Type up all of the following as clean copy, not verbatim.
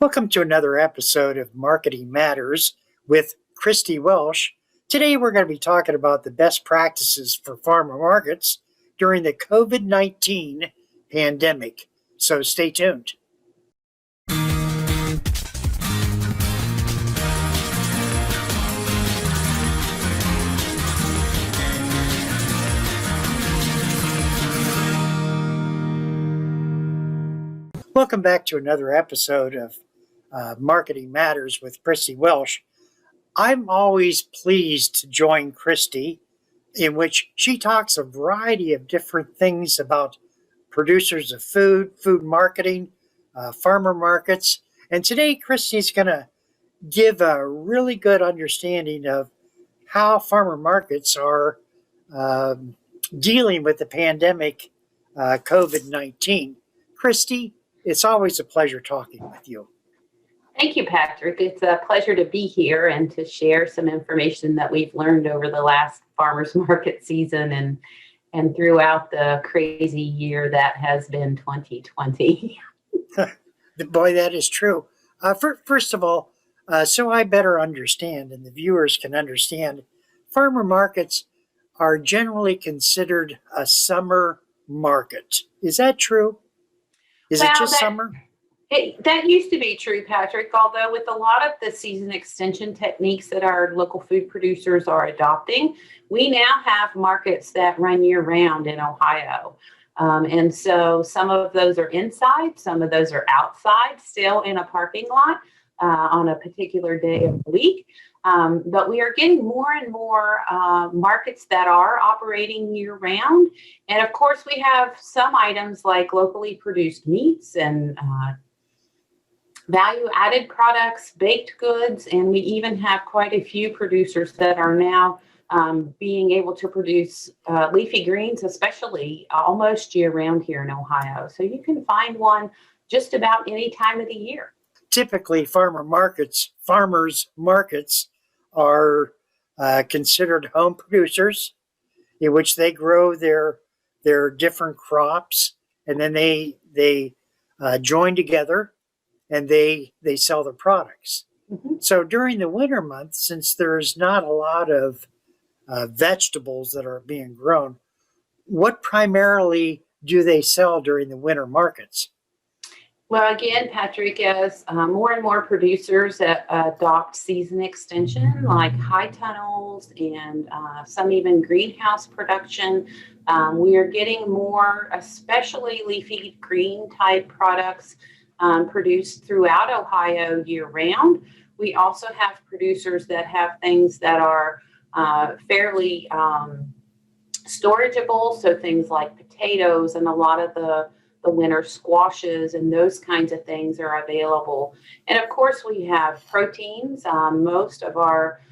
Welcome to another episode of Marketing Matters with Christie Welch. Today we're going to be talking about the best practices for farmer markets during the COVID-19 pandemic. So stay tuned. Welcome back to another episode of Marketing Matters with Christie Welch. I'm always pleased to join Christie, in which she talks a variety of different things about producers of food marketing, farmer markets. And today, Christie's going to give a really good understanding of how farmer markets are dealing with the pandemic COVID-19. Christie, it's always a pleasure talking with you. Thank you, Patrick. It's a pleasure to be here and to share some information that we've learned over the last farmers market season and throughout the crazy year that has been 2020. Boy, that is true. First of all, so I better understand and the viewers can understand, farmer markets are generally considered a summer market. Is that true? Is it just summer? That used to be true, Patrick, although with a lot of the season extension techniques that our local food producers are adopting, we now have markets that run year-round in Ohio. And so some of those are inside, some of those are outside, still in a parking lot on a particular day of the week. But we are getting more and more markets that are operating year-round. And of course, we have some items like locally produced meats and value-added products, baked goods, and we even have quite a few producers that are now being able to produce leafy greens, especially almost year-round here in Ohio. So you can find one just about any time of the year. Typically, farmers markets are considered home producers in which they grow their different crops, and then they join together and they sell their products. Mm-hmm. So during the winter months, since there's not a lot of vegetables that are being grown, what primarily do they sell during the winter markets? Well, again, Patrick, as more and more producers adopt season extension, like high tunnels and some even greenhouse production, we are getting more, especially leafy green type products produced throughout Ohio year-round. We also have producers that have things that are fairly storageable, so things like potatoes and a lot of the winter squashes and those kinds of things are available. And of course, we have proteins. Most of our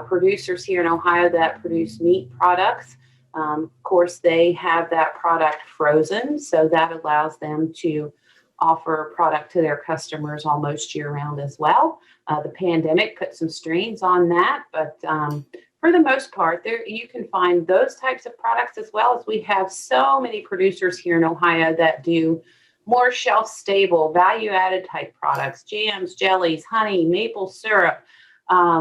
producers here in Ohio that produce meat products, of course, they have that product frozen, so that allows them to offer product to their customers almost year-round as well. The pandemic put some strains on that, but for the most part, you can find those types of products, as well as we have so many producers here in Ohio that do more shelf-stable, value-added type products, jams, jellies, honey, maple syrup.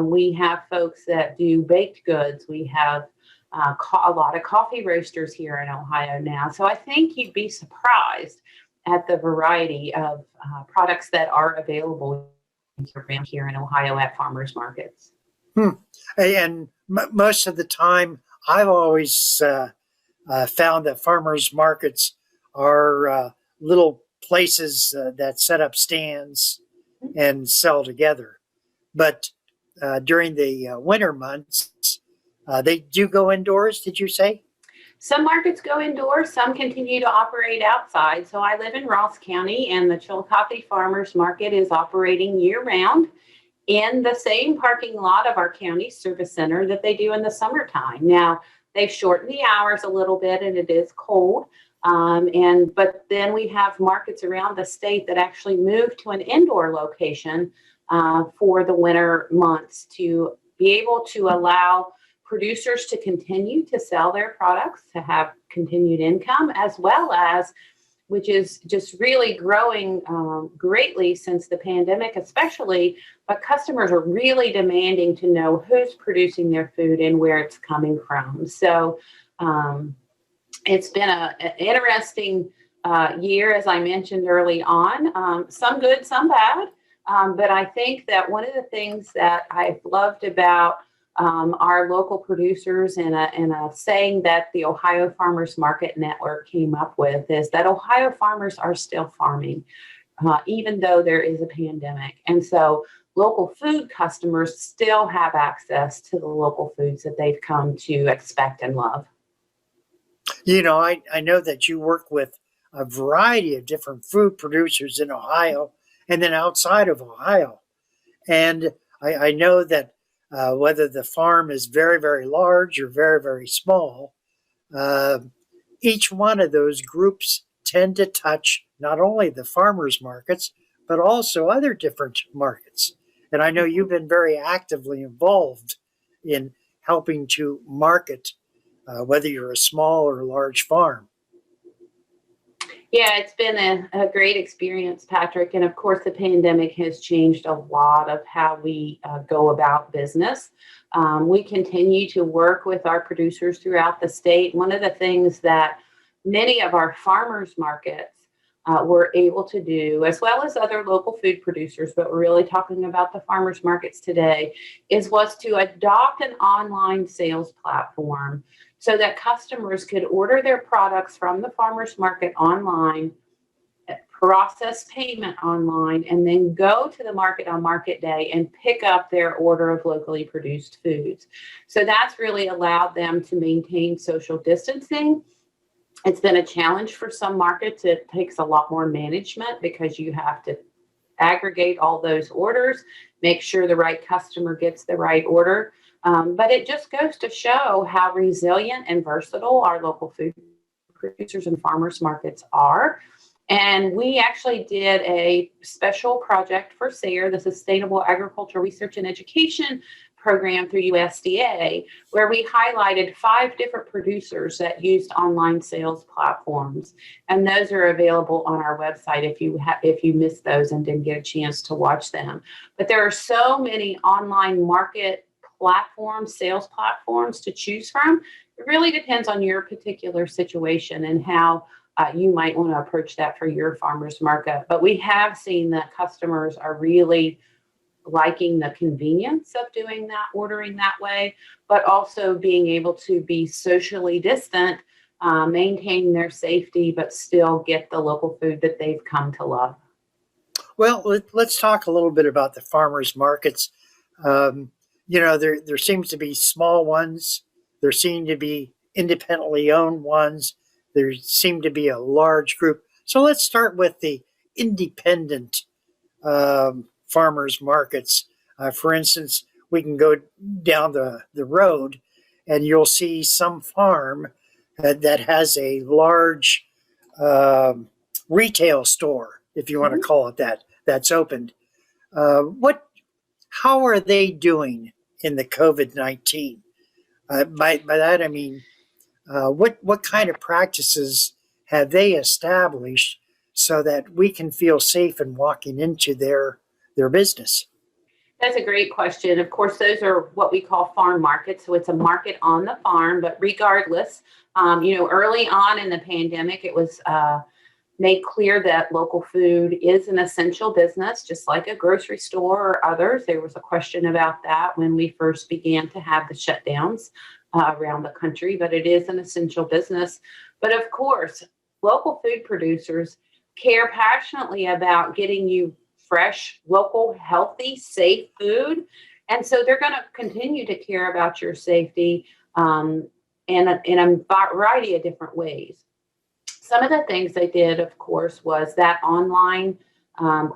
We have folks that do baked goods. We have a lot of coffee roasters here in Ohio now. So I think you'd be surprised at the variety of products that are available here in Ohio at farmers markets. And most of the time, I've always found that farmers markets are little places that set up stands and sell together. But during the winter months, they do go indoors, did you say? Some markets go indoors, some continue to operate outside. So I live in Ross County, and the Chillicothe Farmers Market is operating year-round in the same parking lot of our county service center that they do in the summertime. Now, they've shortened the hours a little bit, and it is cold. But then we have markets around the state that actually move to an indoor location for the winter months to be able to allow producers to continue to sell their products, to have continued income, as well as which is just really growing greatly since the pandemic, especially. But customers are really demanding to know who's producing their food and where it's coming from. So it's been an interesting year, as I mentioned early on. Some good, some bad. But I think that one of the things that I've loved about our local producers and a saying that the Ohio Farmers Market Network came up with is that Ohio farmers are still farming, even though there is a pandemic. And so local food customers still have access to the local foods that they've come to expect and love. I know that you work with a variety of different food producers in Ohio and then outside of Ohio. And I know that whether the farm is very, very large or very, very small, uh, each one of those groups tend to touch not only the farmers markets, but also other different markets. And I know you've been very actively involved in helping to market, whether you're a small or large farm. Yeah, it's been a great experience, Patrick. And of course, the pandemic has changed a lot of how we go about business. We continue to work with our producers throughout the state. One of the things that many of our farmers markets were able to do, as well as other local food producers, but we're really talking about the farmers markets today, was to adopt an online sales platform so that customers could order their products from the farmers market online, process payment online, and then go to the market on market day and pick up their order of locally produced foods. So that's really allowed them to maintain social distancing. It's been a challenge for some markets. It takes a lot more management because you have to aggregate all those orders, make sure the right customer gets the right order. But it just goes to show how resilient and versatile our local food producers and farmers markets are. And we actually did a special project for SARE, the Sustainable Agriculture Research and Education program through USDA, where we highlighted 5 different producers that used online sales platforms. And those are available on our website if you missed those and didn't get a chance to watch them. But there are so many online market platforms, sales platforms to choose from. It really depends on your particular situation and how you might want to approach that for your farmers market. But we have seen that customers are really liking the convenience of doing that, ordering that way, but also being able to be socially distant, maintain their safety, but still get the local food that they've come to love. Well, let's talk a little bit about the farmers markets. There seems to be small ones. There seem to be independently owned ones. There seem to be a large group. So let's start with the independent farmers markets. For instance, we can go down the road and you'll see some farm that has a large retail store, if you want to call it that, that's opened. How are they doing in the COVID-19? By that I mean, what kind of practices have they established so that we can feel safe in walking into their business? That's a great question. Of course, those are what we call farm markets. So it's a market on the farm, but regardless, early on in the pandemic, it was made clear that local food is an essential business, just like a grocery store or others. There was a question about that when we first began to have the shutdowns around the country, but it is an essential business. But of course, local food producers care passionately about getting you fresh, local, healthy, safe food. And so they're going to continue to care about your safety in a variety of different ways. Some of the things they did, of course, was that online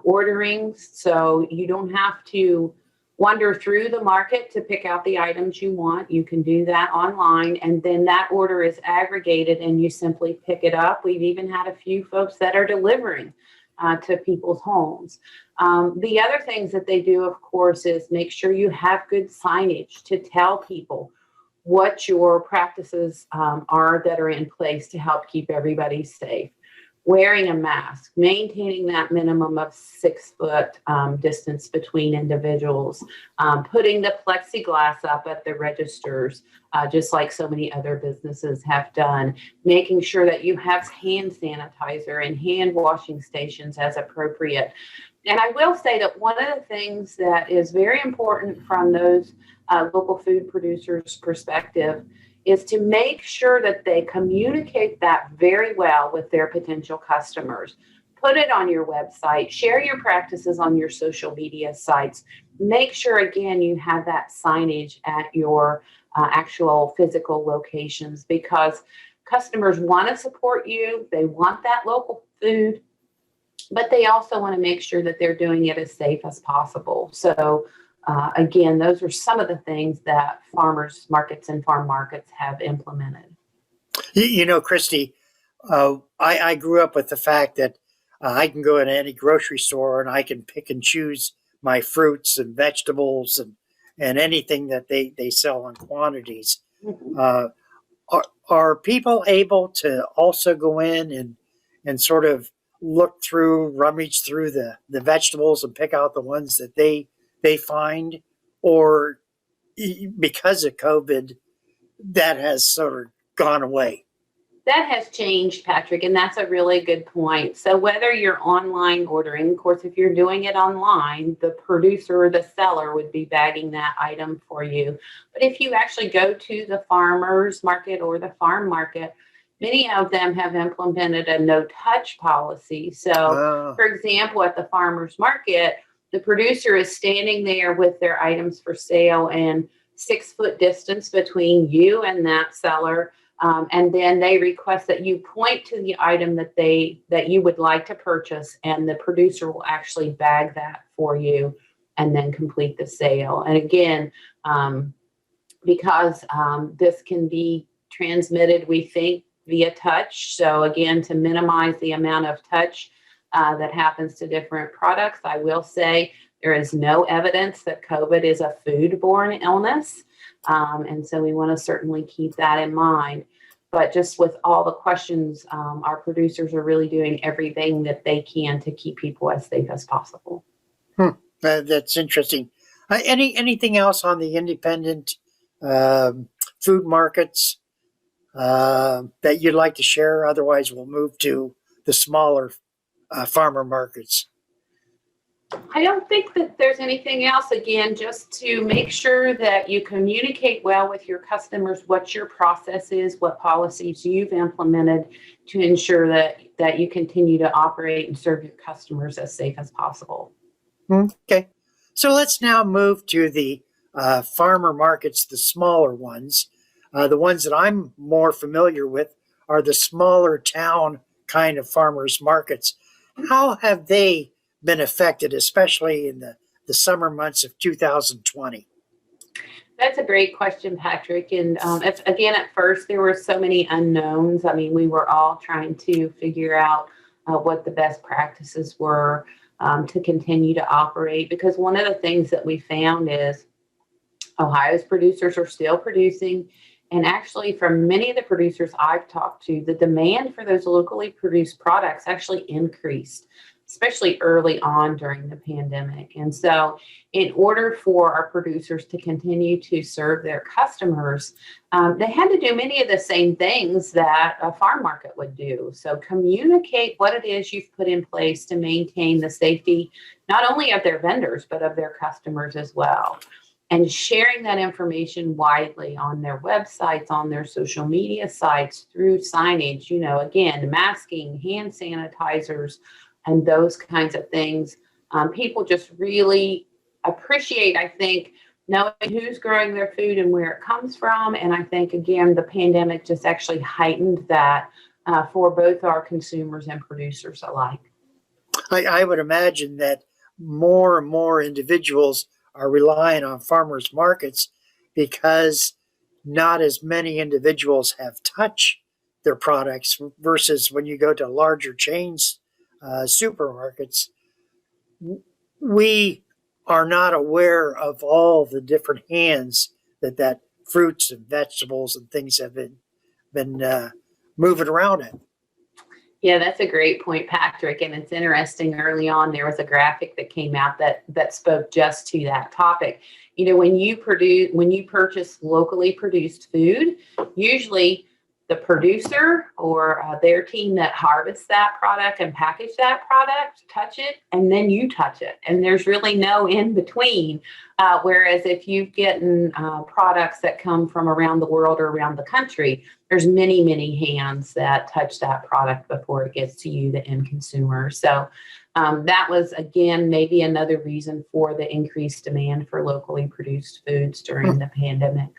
ordering. So you don't have to wander through the market to pick out the items you want. You can do that online, and then that order is aggregated and you simply pick it up. We've even had a few folks that are delivering to people's homes. The other things that they do, of course, is make sure you have good signage to tell people what your practices are that are in place to help keep everybody safe. wearing a mask, maintaining that minimum of 6 foot distance between individuals, putting the plexiglass up at the registers, just like so many other businesses have done, making sure that you have hand sanitizer and hand washing stations as appropriate. And I will say that one of the things that is very important from those local food producers' perspective is to make sure that they communicate that very well with their potential customers. Put it on your website, share your practices on your social media sites. Make sure, again, you have that signage at your actual physical locations, because customers want to support you. They want that local food, but they also want to make sure that they're doing it as safe as possible. So again, those are some of the things that farmers markets and farm markets have implemented. You know, Christy, I grew up with the fact that I can go into any grocery store and I can pick and choose my fruits and vegetables and anything that they sell in quantities. Mhm. Are people able to also go in and sort of rummage through the vegetables and pick out the ones that they find? Or because of COVID, that has sort of gone away? That has changed, Patrick, and that's a really good point. So whether you're online ordering, of course, if you're doing it online, the producer or the seller would be bagging that item for you. But if you actually go to the farmer's market or the farm market, many of them have implemented a no-touch policy. So, Uh, for example, at the farmer's market, the producer is standing there with their items for sale and 6 foot distance between you and that seller. And then they request that you point to the item that you would like to purchase, and the producer will actually bag that for you and then complete the sale. And again, because this can be transmitted, we think, via touch. So again, to minimize the amount of touch that happens to different products, I will say there is no evidence that COVID is a foodborne illness. And so we want to certainly keep that in mind. But just with all the questions, our producers are really doing everything that they can to keep people as safe as possible. that's interesting. Anything else on the independent um food markets that you'd like to share? Otherwise, we'll move to the smaller farmer markets. I don't think that there's anything else. Again, just to make sure that you communicate well with your customers what your process is, what policies you've implemented to ensure that you continue to operate and serve your customers as safe as possible. Okay. So let's now move to the farmer markets, the smaller ones. The ones that I'm more familiar with are the smaller town kind of farmers markets. How have they been affected, especially in the summer months of 2020? That's a great question, Patrick. And again, at first, there were so many unknowns. I mean, we were all trying to figure out what the best practices were to continue to operate. Because one of the things that we found is Ohio's producers are still producing. And actually, from many of the producers I've talked to, the demand for those locally produced products actually increased, especially early on during the pandemic. And so, in order for our producers to continue to serve their customers, they had to do many of the same things that a farm market would do. So, communicate what it is you've put in place to maintain the safety, not only of their vendors, but of their customers as well. And sharing that information widely on their websites, on their social media sites, through signage, again, masking, hand sanitizers, and those kinds of things. People just really appreciate, I think, knowing who's growing their food and where it comes from. And I think, again, the pandemic just actually heightened that for both our consumers and producers alike. I would imagine that more and more individuals are relying on farmers markets because not as many individuals have touched their products versus when you go to larger chains, supermarkets. We are not aware of all the different hands that fruits and vegetables and things have been moving around in. Yeah, that's a great point, Patrick. And it's interesting. Early on, there was a graphic that came out that spoke just to that topic. You know, when you purchase locally produced food, usually the producer or their team that harvests that product and package that product touch it, and then you touch it, and there's really no in between. Whereas if you've gotten products that come from around the world or around the country, there's many hands that touch that product before it gets to you, the end consumer. So that was, again, maybe another reason for the increased demand for locally produced foods during the pandemic.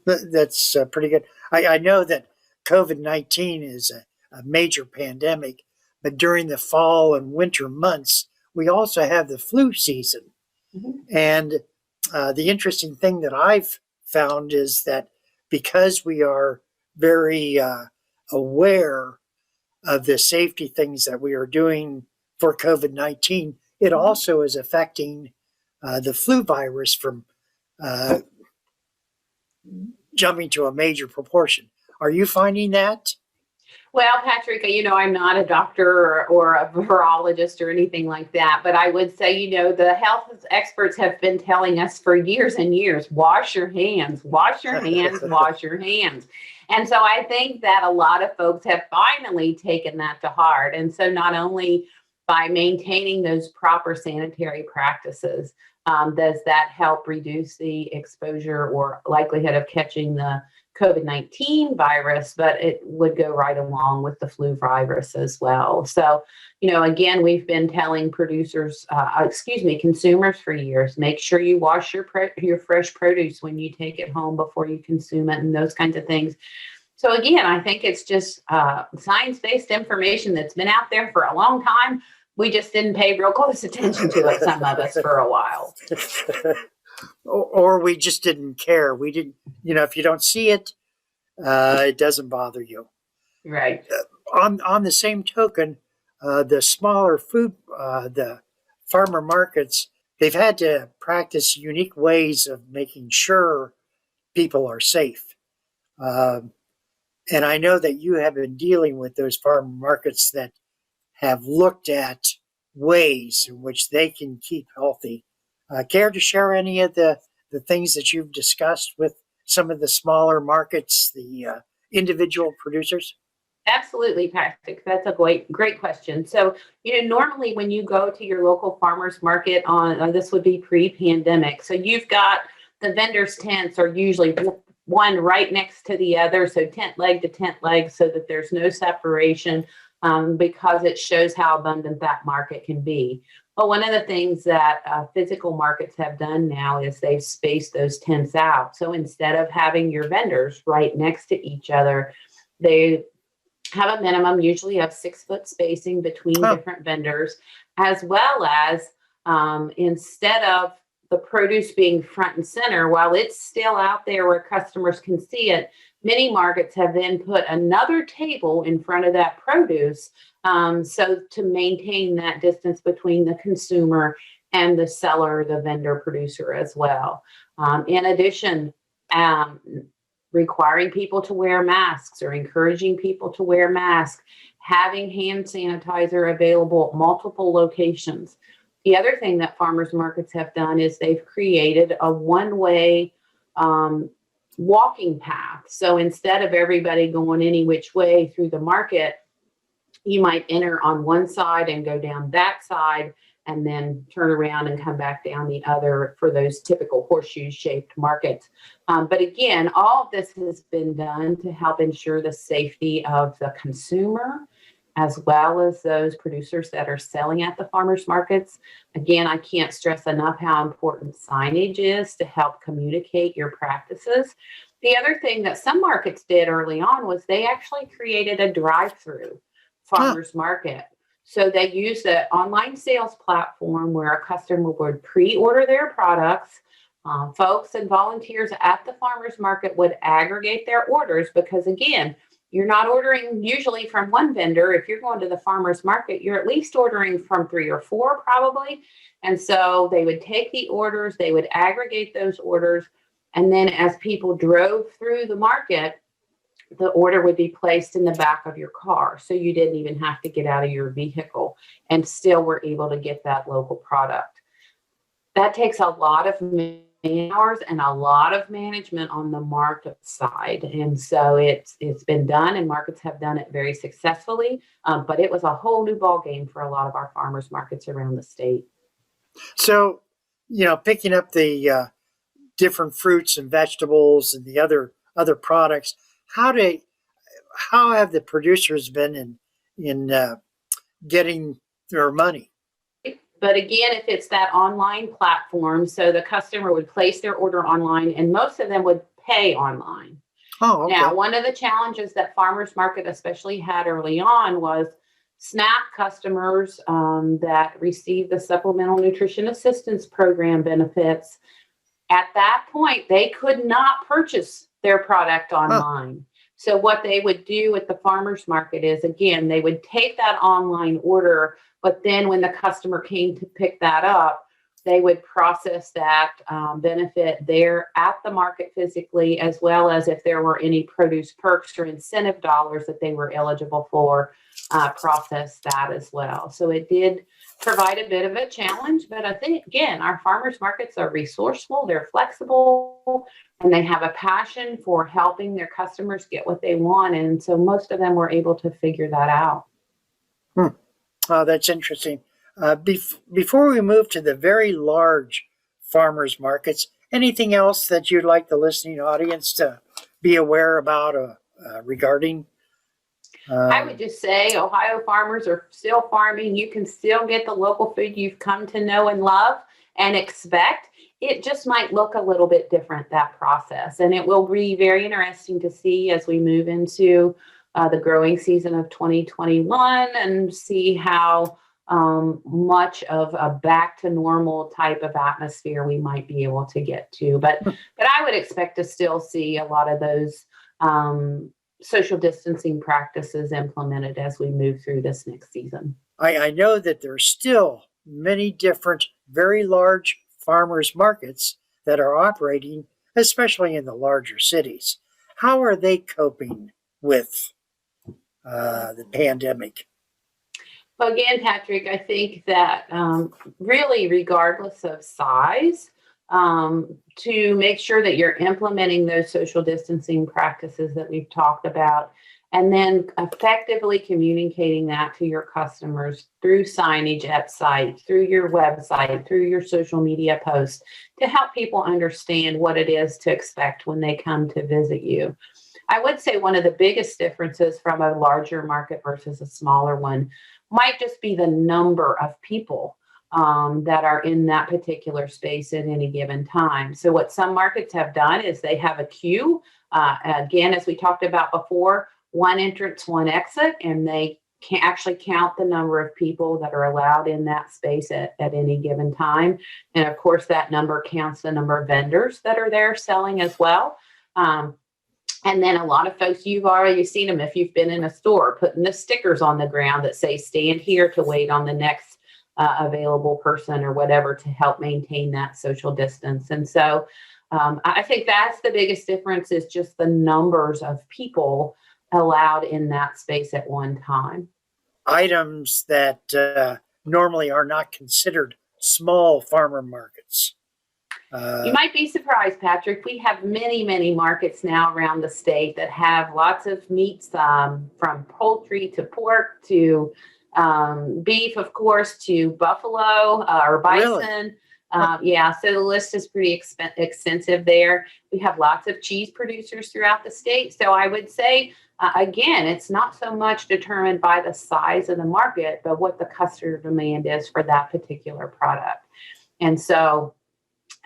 That's pretty good. I know that COVID-19 is a major pandemic, but during the fall and winter months, we also have the flu season. Mm-hmm. And the interesting thing that I've found is that because we are very aware of the safety things that we are doing for COVID-19, it also is affecting the flu virus from jumping to a major proportion. Are you finding that? Well, Patrick, you know, I'm not a doctor or a virologist or anything like that, but I would say, you know, the health experts have been telling us for years and years, wash your hands, wash your hands, wash your hands. And so I think that a lot of folks have finally taken that to heart. And so not only by maintaining those proper sanitary practices, does that help reduce the exposure or likelihood of catching the COVID-19 virus, but it would go right along with the flu virus as well. So, you know, again, we've been telling consumers for years, make sure you wash your fresh produce when you take it home before you consume it and those kinds of things. So again, I think it's just science-based information that's been out there for a long time. We just didn't pay real close attention to it, some of us, for a while. Or we just didn't care. We didn't, you know, if you don't see it, it doesn't bother you. Right. On the same token, the smaller the farmer markets, they've had to practice unique ways of making sure people are safe. And I know that you have been dealing with those farmer markets that have looked at ways in which they can keep healthy. Care to share any of the things that you've discussed with some of the smaller markets, the individual producers? Absolutely, Patrick. That's a great question. So, you know, normally when you go to your local farmers market this would be pre-pandemic. So you've got the vendors' tents are usually one right next to the other. So tent leg to tent leg so that there's no separation because it shows how abundant that market can be. But one of the things that physical markets have done now is they've spaced those tents out. So instead of having your vendors right next to each other, they have a minimum usually of 6 foot spacing between different vendors, as well as instead of the produce being front and center, while it's still out there where customers can see it, many markets have then put another table in front of that produce so to maintain that distance between the consumer and the seller, the vendor producer as well. In addition, requiring people to wear masks or encouraging people to wear masks, having hand sanitizer available at multiple locations. The other thing that farmers markets have done is they've created a one-way walking path. So instead of everybody going any which way through the market, you might enter on one side and go down that side and then turn around and come back down the other for those typical horseshoe-shaped markets. But again, all of this has been done to help ensure the safety of the consumer as well as those producers that are selling at the farmers markets. Again, I can't stress enough how important signage is to help communicate your practices. The other thing that some markets did early on was they actually created a drive-through farmers market. So they used an online sales platform where a customer would pre-order their products. Folks and volunteers at the farmers market would aggregate their orders because, again, you're not ordering usually from one vendor. If you're going to the farmer's market, you're at least ordering from 3 or 4 probably. And so they would take the orders, they would aggregate those orders. And then as people drove through the market, the order would be placed in the back of your car. So you didn't even have to get out of your vehicle and still were able to get that local product. That takes a lot of hours and a lot of management on the market side. And so it's been done, and markets have done it very successfully. But it was a whole new ball game for a lot of our farmers markets around the state. So, picking up the different fruits and vegetables and the other products, how have the producers been in getting their money? But again, if it's that online platform, so the customer would place their order online, and most of them would pay online. Oh, okay. Now, one of the challenges that farmers market especially had early on was SNAP customers that received the Supplemental Nutrition Assistance Program benefits. At that point, they could not purchase their product online. So what they would do at the farmers market is, again, they would take that online order, but then when the customer came to pick that up, they would process that benefit there at the market physically, as well as if there were any produce perks or incentive dollars that they were eligible for, process that as well. So it did provide a bit of a challenge, but I think, again, our farmers markets are resourceful, they're flexible, and they have a passion for helping their customers get what they want. And so most of them were able to figure that out. Oh, that's interesting. Before we move to the very large farmers markets, anything else that you'd like the listening audience to be aware about regarding? I would just say Ohio farmers are still farming. You can still get the local food you've come to know and love and expect. It just might look a little bit different, that process. And it will be very interesting to see as we move into the growing season of 2021 and see how much of a back to normal type of atmosphere we might be able to get to. But I would expect to still see a lot of those social distancing practices implemented as we move through this next season. I know that there's still many different, very large farmers markets that are operating, especially in the larger cities. How are they coping with the pandemic? Well, again, Patrick, I think that really, regardless of size, to make sure that you're implementing those social distancing practices that we've talked about, and then effectively communicating that to your customers through signage at site, through your website, through your social media posts, to help people understand what it is to expect when they come to visit you. I would say one of the biggest differences from a larger market versus a smaller one might just be the number of people that are in that particular space at any given time. So what some markets have done is they have a queue. Again, as we talked about before, one entrance, one exit, and they can actually count the number of people that are allowed in that space at any given time. And of course, that number counts the number of vendors that are there selling as well. And then a lot of folks, you've already seen them if you've been in a store, putting the stickers on the ground that say stand here to wait on the next available person or whatever to help maintain that social distance. And so I think that's the biggest difference, is just the numbers of people allowed in that space at one time. Items that normally are not considered small farmer markets. You might be surprised, Patrick. We have many, many markets now around the state that have lots of meats, from poultry to pork to beef, of course, to buffalo or bison. Really? Yeah, so the list is pretty extensive there. We have lots of cheese producers throughout the state. So I would say, again, it's not so much determined by the size of the market, but what the customer demand is for that particular product. And so,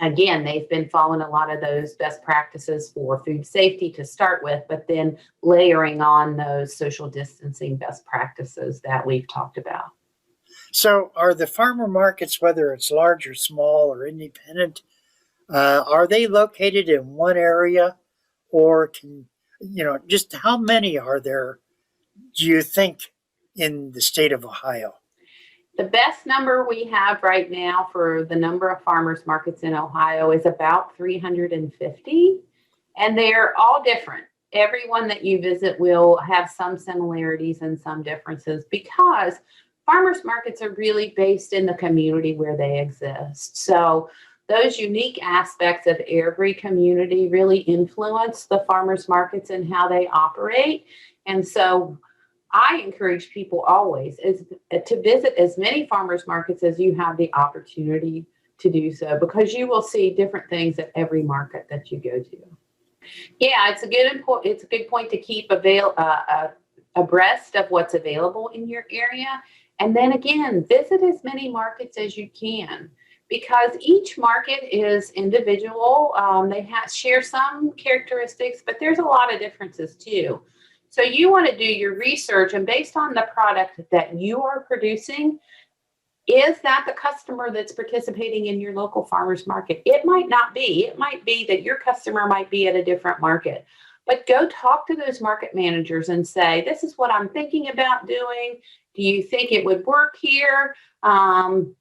again, they've been following a lot of those best practices for food safety to start with, but then layering on those social distancing best practices that we've talked about. So are the farmer markets, whether it's large or small or independent, are they located in one area, or just how many are there, do you think, in the state of Ohio? The best number we have right now for the number of farmers markets in Ohio is about 350, and they're all different. everyone that you visit will have some similarities and some differences, because farmers markets are really based in the community where they exist. So those unique aspects of every community really influence the farmers markets and how they operate. And so I encourage people always is to visit as many farmers markets as you have the opportunity to do so, because you will see different things at every market that you go to. Yeah, it's a good point to keep abreast of what's available in your area, and then again, visit as many markets as you can, because each market is individual. Share some characteristics, but there's a lot of differences too. So you want to do your research, and based on the product that you are producing, is that the customer that's participating in your local farmers market? It might not be. It might be that your customer might be at a different market. But go talk to those market managers and say, this is what I'm thinking about doing. Do you think it would work here? And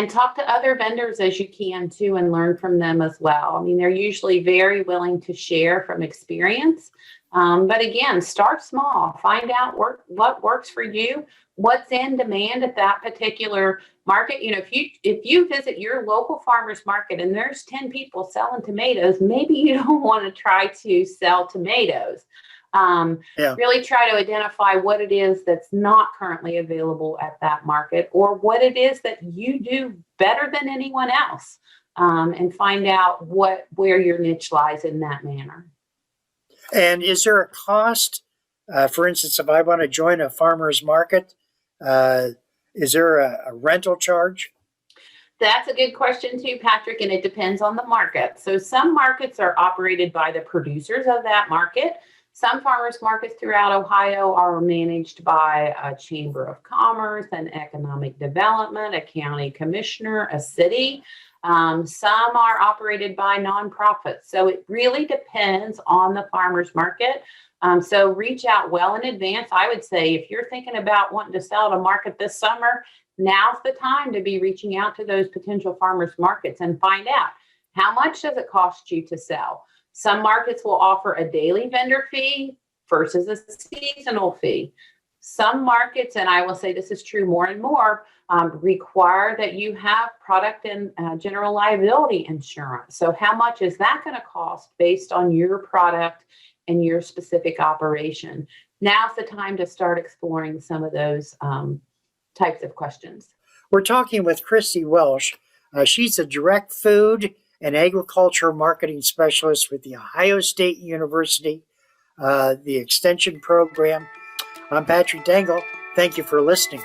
talk to other vendors as you can too, and learn from them as well. I mean, they're usually very willing to share from experience. But again, start small. Find out what works for you, what's in demand at that particular market. You know, if you visit your local farmers market and there's 10 people selling tomatoes, maybe you don't want to try to sell tomatoes. Really try to identify what it is that's not currently available at that market, or what it is that you do better than anyone else, and find out where your niche lies in that manner. And is there a cost? For instance, if I want to join a farmer's market, is there a rental charge? That's a good question too, Patrick, and it depends on the market. So some markets are operated by the producers of that market. Some farmers markets throughout Ohio are managed by a chamber of commerce, an economic development, a county commissioner, a city. Some are operated by nonprofits. So it really depends on the farmers market. So reach out well in advance. I would say if you're thinking about wanting to sell at a market this summer, now's the time to be reaching out to those potential farmers markets and find out, how much does it cost you to sell? Some markets will offer a daily vendor fee versus a seasonal fee. Some markets, and I will say this is true more and more, require that you have product and general liability insurance. So how much is that going to cost based on your product and your specific operation? Now's the time to start exploring some of those types of questions. We're talking with Christie Welch. She's a direct food and agriculture marketing specialist with the Ohio State University, the Extension Program. I'm Patrick Dangle. Thank you for listening.